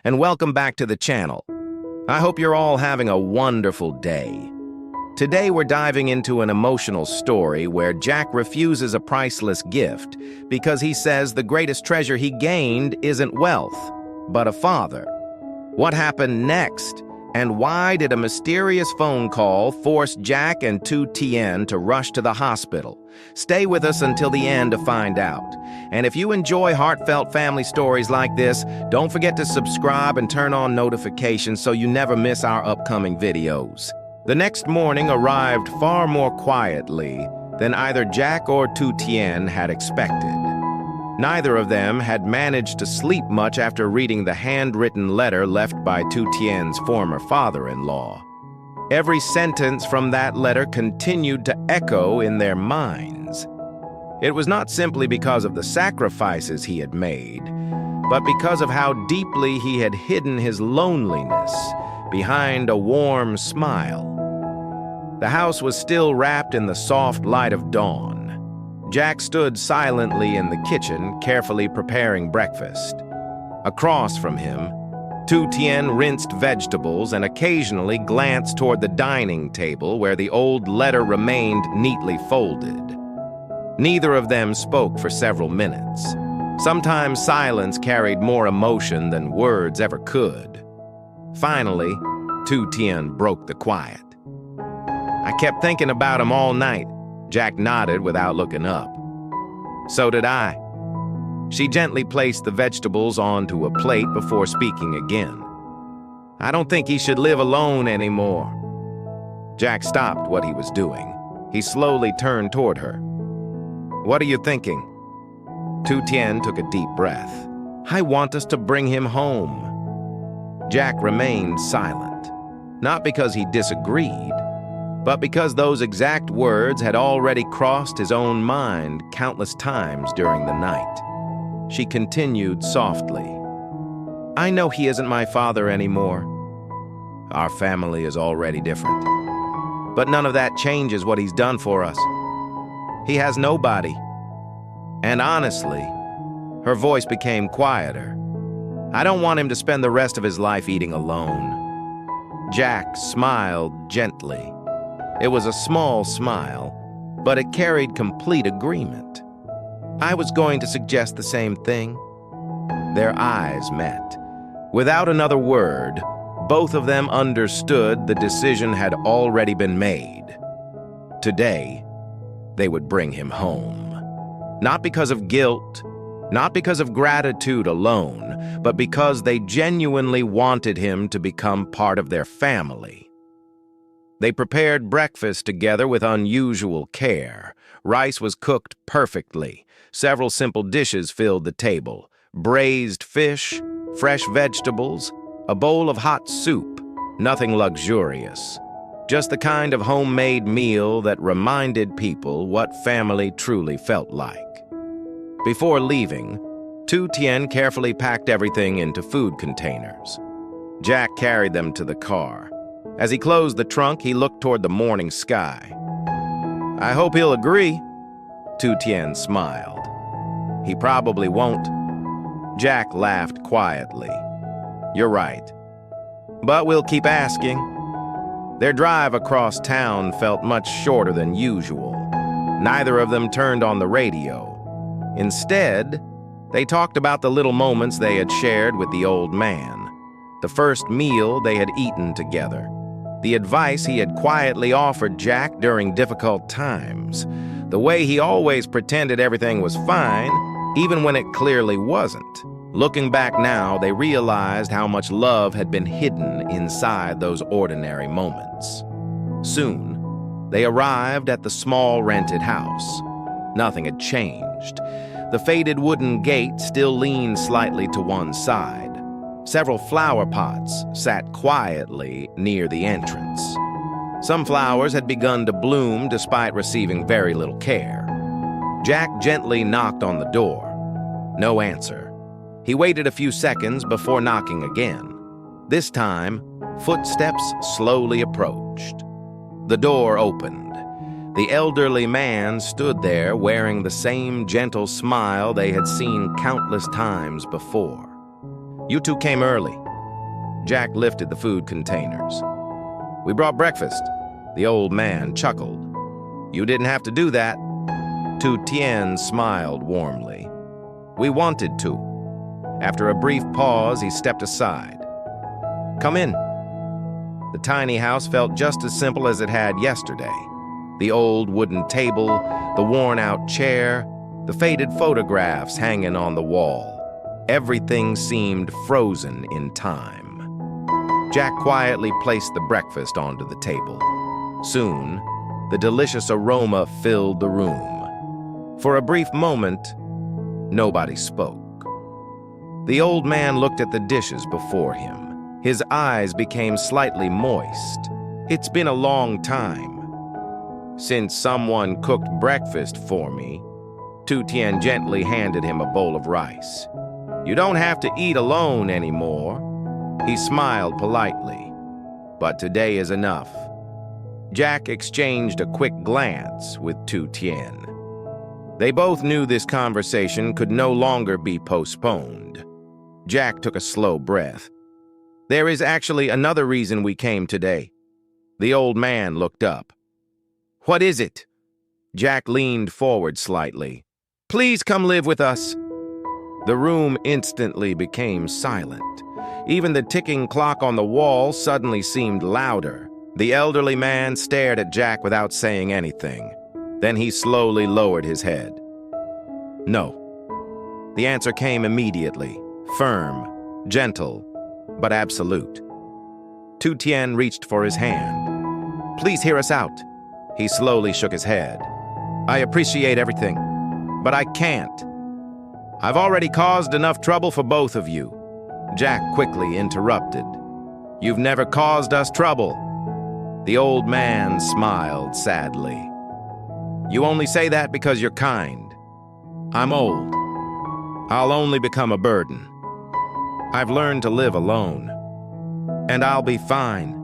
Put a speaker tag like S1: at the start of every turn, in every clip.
S1: and welcome back to the channel. I hope you're all having a wonderful day. Today we're diving into an emotional story where Jack refuses a priceless gift because he says the greatest treasure he gained isn't wealth, but a father. What happened next? And why did a mysterious phone call force Jack and Tu Tien to rush to the hospital? Stay with us until the end to find out. And if you enjoy heartfelt family stories like this, don't forget to subscribe and turn on notifications so you never miss our upcoming videos. The next morning arrived far more quietly than either Jack or Tu Tien had expected. Neither of them had managed to sleep much after reading the handwritten letter left by Tu Tien's former father-in-law. Every sentence from that letter continued to echo in their minds. It was not simply because of the sacrifices he had made, but because of how deeply he had hidden his loneliness behind a warm smile. The house was still wrapped in the soft light of dawn. Jack stood silently in the kitchen, carefully preparing breakfast. Across from him, Tu Tien rinsed vegetables and occasionally glanced toward the dining table where the old letter remained neatly folded. Neither of them spoke for several minutes. Sometimes silence carried more emotion than words ever could. Finally, Tu Tien broke the quiet. "I kept thinking about him all night." Jack nodded without looking up. "So did I." She gently placed the vegetables onto a plate before speaking again. "I don't think he should live alone anymore." Jack stopped what he was doing. He slowly turned toward her. "What are you thinking?" Tu Tien took a deep breath. "I want us to bring him home." Jack remained silent, not because he disagreed, but because those exact words had already crossed his own mind countless times during the night. She continued softly, "I know he isn't my father anymore. Our family is already different. But none of that changes what he's done for us. He has nobody. And honestly," her voice became quieter, "I don't want him to spend the rest of his life eating alone." Jack smiled gently. It was a small smile, but it carried complete agreement. "I was going to suggest the same thing." Their eyes met. Without another word, both of them understood the decision had already been made. Today, they would bring him home. Not because of guilt, not because of gratitude alone, but because they genuinely wanted him to become part of their family. They prepared breakfast together with unusual care. Rice was cooked perfectly. Several simple dishes filled the table: braised fish, fresh vegetables, a bowl of hot soup. Nothing luxurious. Just the kind of homemade meal that reminded people what family truly felt like. Before leaving, Tu Tien carefully packed everything into food containers. Jack carried them to the car. As he closed the trunk, he looked toward the morning sky. "I hope he'll agree." Tu Tien smiled. "He probably won't." Jack laughed quietly. "You're right. But we'll keep asking." Their drive across town felt much shorter than usual. Neither of them turned on the radio. Instead, they talked about the little moments they had shared with the old man, the first meal they had eaten together, the advice he had quietly offered Jack during difficult times, the way he always pretended everything was fine, even when it clearly wasn't. Looking back now, they realized how much love had been hidden inside those ordinary moments. Soon, they arrived at the small rented house. Nothing had changed. The faded wooden gate still leaned slightly to one side. Several flower pots sat quietly near the entrance. Some flowers had begun to bloom despite receiving very little care. Jack gently knocked on the door. No answer. He waited a few seconds before knocking again. This time, footsteps slowly approached. The door opened. The elderly man stood there wearing the same gentle smile they had seen countless times before. "You two came early," Jack lifted the food containers. "We brought breakfast." The old man chuckled. "You didn't have to do that." Tu Tien smiled warmly. "We wanted to." After a brief pause, he stepped aside. "Come in." The tiny house felt just as simple as it had yesterday. The old wooden table, the worn-out chair, the faded photographs hanging on the wall. Everything seemed frozen in time. Jack quietly placed the breakfast onto the table. Soon, the delicious aroma filled the room. For a brief moment, nobody spoke. The old man looked at the dishes before him. His eyes became slightly moist. "It's been a long time since someone cooked breakfast for me." Tu Tien gently handed him a bowl of rice. "You don't have to eat alone anymore." He smiled politely. "But today is enough." Jack exchanged a quick glance with Tu Tien. They both knew this conversation could no longer be postponed. Jack took a slow breath. "There is actually another reason we came today." The old man looked up. "What is it?" Jack leaned forward slightly. "Please come live with us." The room instantly became silent. Even the ticking clock on the wall suddenly seemed louder. The elderly man stared at Jack without saying anything. Then he slowly lowered his head. "No." The answer came immediately, firm, gentle, but absolute. Tu Tien reached for his hand. "Please hear us out." He slowly shook his head. "I appreciate everything, but I can't. I've already caused enough trouble for both of you." Jack quickly interrupted. "You've never caused us trouble." The old man smiled sadly. "You only say that because you're kind. I'm old. I'll only become a burden. I've learned to live alone, and I'll be fine."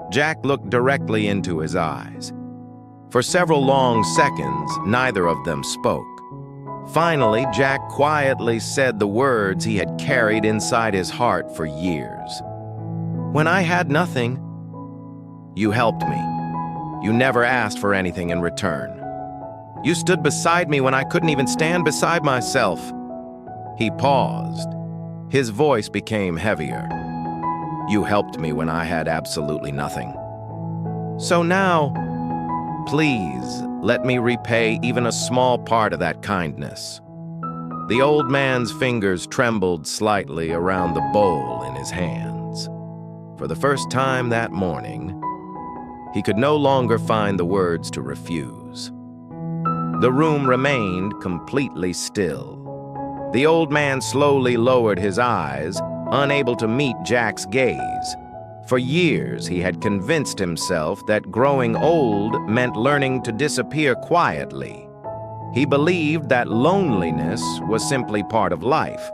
S1: Jack looked directly into his eyes. For several long seconds, neither of them spoke. Finally, Jack quietly said the words he had carried inside his heart for years. "When I had nothing, you helped me. You never asked for anything in return. You stood beside me when I couldn't even stand beside myself." He paused. His voice became heavier. "You helped me when I had absolutely nothing. So now, please let me repay even a small part of that kindness." The old man's fingers trembled slightly around the bowl in his hands. For the first time that morning, he could no longer find the words to refuse. The room remained completely still. The old man slowly lowered his eyes, unable to meet Jack's gaze. For years, he had convinced himself that growing old meant learning to disappear quietly. He believed that loneliness was simply part of life,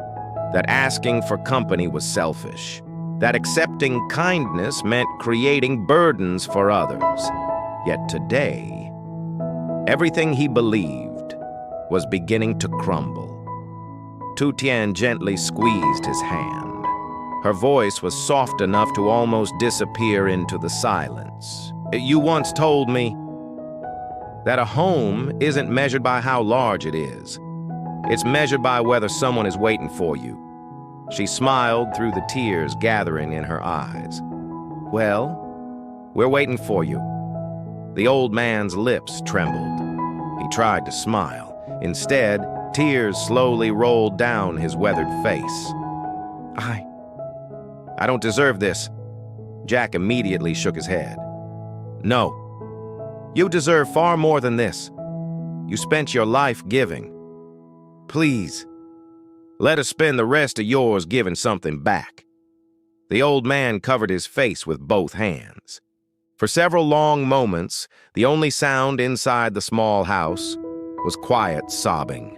S1: that asking for company was selfish, that accepting kindness meant creating burdens for others. Yet today, everything he believed was beginning to crumble. Tu Tien gently squeezed his hand. Her voice was soft enough to almost disappear into the silence. "You once told me that a home isn't measured by how large it is. It's measured by whether someone is waiting for you." She smiled through the tears gathering in her eyes. "Well, we're waiting for you." The old man's lips trembled. He tried to smile. Instead, tears slowly rolled down his weathered face. I don't deserve this." Jack immediately shook his head. "No. You deserve far more than this. You spent your life giving. Please, let us spend the rest of yours giving something back." The old man covered his face with both hands. For several long moments, the only sound inside the small house was quiet sobbing.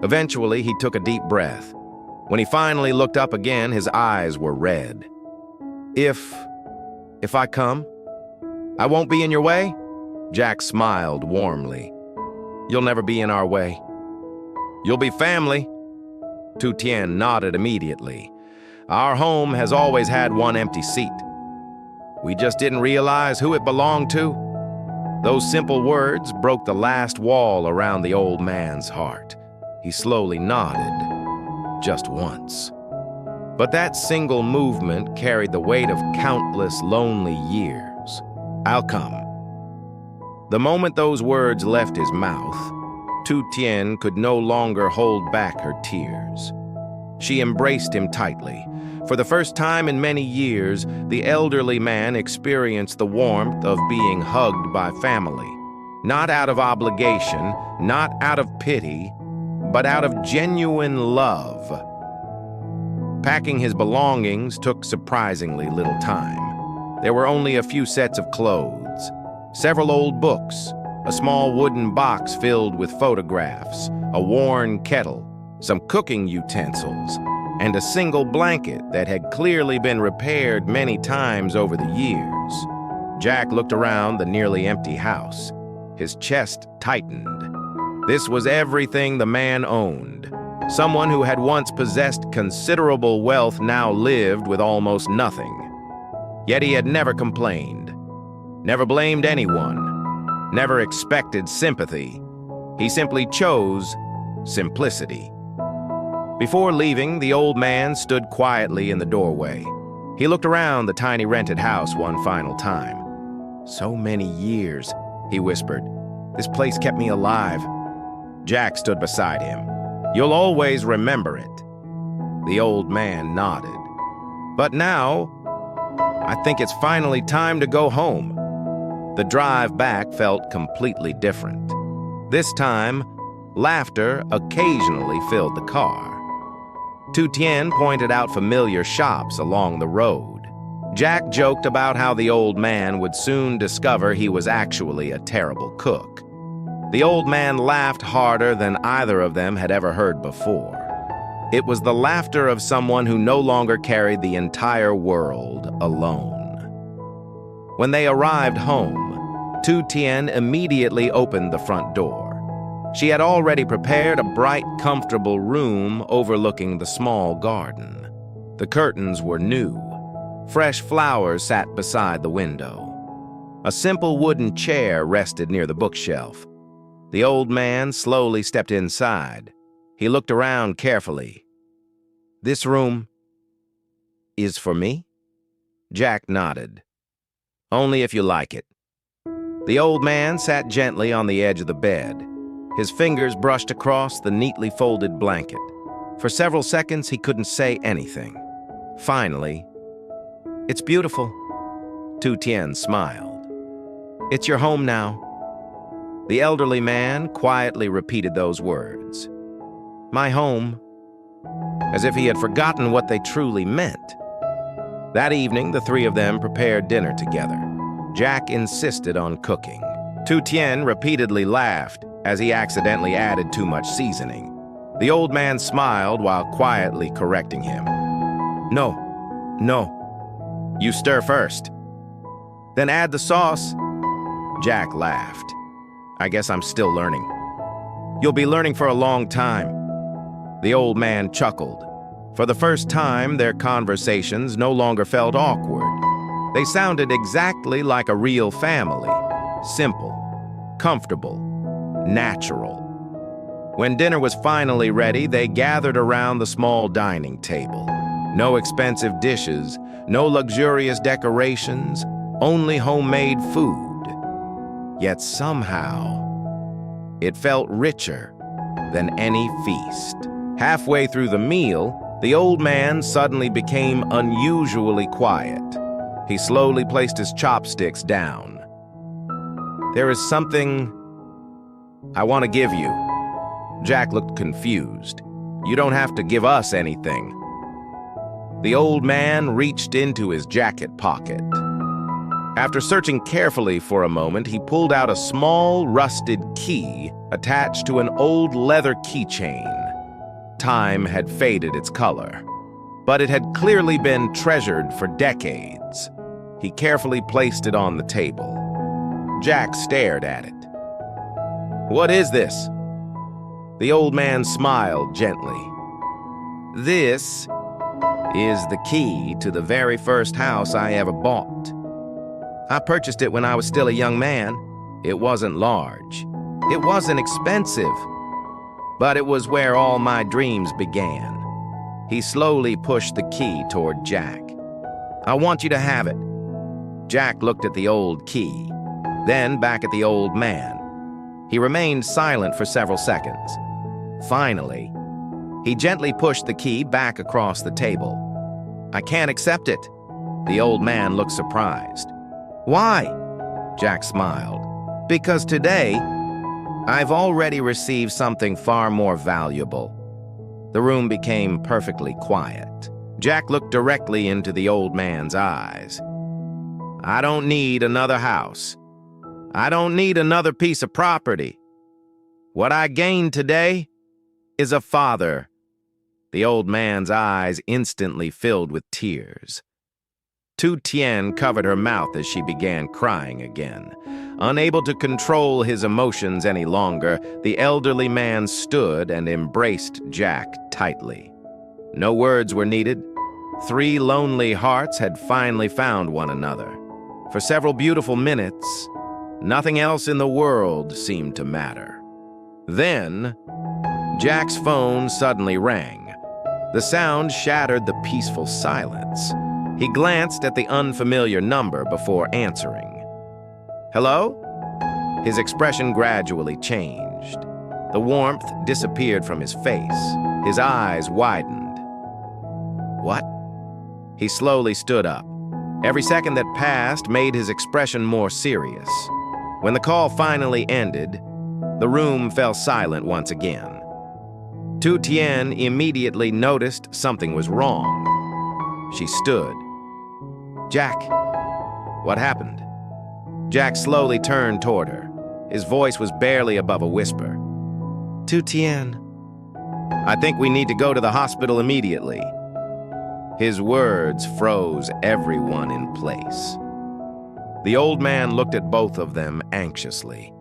S1: Eventually, he took a deep breath. When he finally looked up again, his eyes were red. If I come, I won't be in your way?" Jack smiled warmly. "You'll never be in our way. You'll be family." Tu Tien nodded immediately. Our home has always had one empty seat. We just didn't realize who it belonged to. Those simple words broke the last wall around the old man's heart. He slowly nodded, just once. But that single movement carried the weight of countless lonely years. I'll come. The moment those words left his mouth, Tu Tien could no longer hold back her tears. She embraced him tightly. For the first time in many years, the elderly man experienced the warmth of being hugged by family. Not out of obligation, not out of pity, but out of genuine love. Packing his belongings took surprisingly little time. There were only a few sets of clothes, several old books, a small wooden box filled with photographs, a worn kettle, some cooking utensils, and a single blanket that had clearly been repaired many times over the years. Jack looked around the nearly empty house. His chest tightened. This was everything the man owned. Someone who had once possessed considerable wealth now lived with almost nothing. Yet he had never complained, never blamed anyone, never expected sympathy. He simply chose simplicity. Before leaving, the old man stood quietly in the doorway. He looked around the tiny rented house one final time. "So many years," he whispered. "This place kept me alive." Jack stood beside him. "You'll always remember it." The old man nodded. "But now, I think it's finally time to go home." The drive back felt completely different. This time, laughter occasionally filled the car. Tu Tien pointed out familiar shops along the road. Jack joked about how the old man would soon discover he was actually a terrible cook. The old man laughed harder than either of them had ever heard before. It was the laughter of someone who no longer carried the entire world alone. When they arrived home, Tu Tien immediately opened the front door. She had already prepared a bright, comfortable room overlooking the small garden. The curtains were new. Fresh flowers sat beside the window. A simple wooden chair rested near the bookshelf. The old man slowly stepped inside. He looked around carefully. "This room is for me?" Jack nodded. "Only if you like it." The old man sat gently on the edge of the bed. His fingers brushed across the neatly folded blanket. For several seconds, he couldn't say anything. Finally, "It's beautiful." Tu Tien smiled. "It's your home now." The elderly man quietly repeated those words. "My home," as if he had forgotten what they truly meant. That evening, the three of them prepared dinner together. Jack insisted on cooking. Tu Tien repeatedly laughed as he accidentally added too much seasoning. The old man smiled while quietly correcting him. No. You stir first. Then add the sauce." Jack laughed. "I guess I'm still learning." "You'll be learning for a long time." The old man chuckled. For the first time, their conversations no longer felt awkward. They sounded exactly like a real family. Simple, comfortable, natural. When dinner was finally ready, they gathered around the small dining table. No expensive dishes, no luxurious decorations, only homemade food. Yet somehow, it felt richer than any feast. Halfway through the meal, the old man suddenly became unusually quiet. He slowly placed his chopsticks down. "There is something I want to give you." Jack looked confused. "You don't have to give us anything." The old man reached into his jacket pocket. After searching carefully for a moment, he pulled out a small, rusted key attached to an old leather keychain. Time had faded its color, but it had clearly been treasured for decades. He carefully placed it on the table. Jack stared at it. "What is this?" The old man smiled gently. "This is the key to the very first house I ever bought. I purchased it when I was still a young man. It wasn't large. It wasn't expensive. But it was where all my dreams began. He slowly pushed the key toward Jack. "I want you to have it." Jack looked at the old key, then back at the old man. He remained silent for several seconds. Finally, he gently pushed the key back across the table. "I can't accept it." The old man looked surprised. "Why?" Jack smiled. "Because today, I've already received something far more valuable." The room became perfectly quiet. Jack looked directly into the old man's eyes. "I don't need another house. I don't need another piece of property. What I gained today is a father." The old man's eyes instantly filled with tears. Tu Tien covered her mouth as she began crying again. Unable to control his emotions any longer, the elderly man stood and embraced Jack tightly. No words were needed. 3 lonely hearts had finally found one another. For several beautiful minutes, nothing else in the world seemed to matter. Then, Jack's phone suddenly rang. The sound shattered the peaceful silence. He glanced at the unfamiliar number before answering. "Hello?" His expression gradually changed. The warmth disappeared from his face. His eyes widened. "What?" He slowly stood up. Every second that passed made his expression more serious. When the call finally ended, the room fell silent once again. Tu Tien immediately noticed something was wrong. She stood. "Jack, what happened?" Jack slowly turned toward her. His voice was barely above a whisper. "Tu Tien, I think we need to go to the hospital immediately." His words froze everyone in place. The old man looked at both of them anxiously.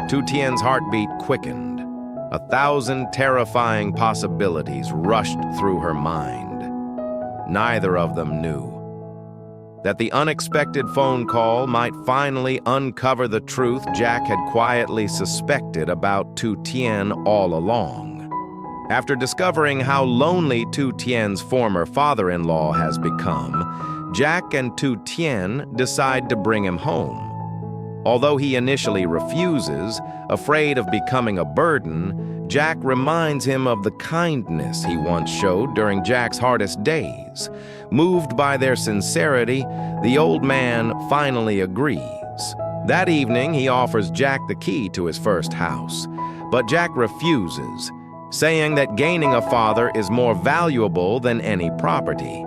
S1: Tu Tien's heartbeat quickened. 1,000 terrifying possibilities rushed through her mind. Neither of them knew that the unexpected phone call might finally uncover the truth Jack had quietly suspected about Tu Tien all along. After discovering how lonely Tu Tien's former father-in-law has become, Jack and Tu Tien decide to bring him home. Although he initially refuses, afraid of becoming a burden, Jack reminds him of the kindness he once showed during Jack's hardest days. Moved by their sincerity, the old man finally agrees. That evening, he offers Jack the key to his first house, but Jack refuses, saying that gaining a father is more valuable than any property.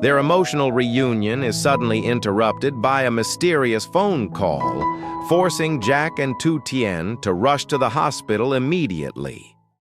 S1: Their emotional reunion is suddenly interrupted by a mysterious phone call, forcing Jack and Tu Tien to rush to the hospital immediately.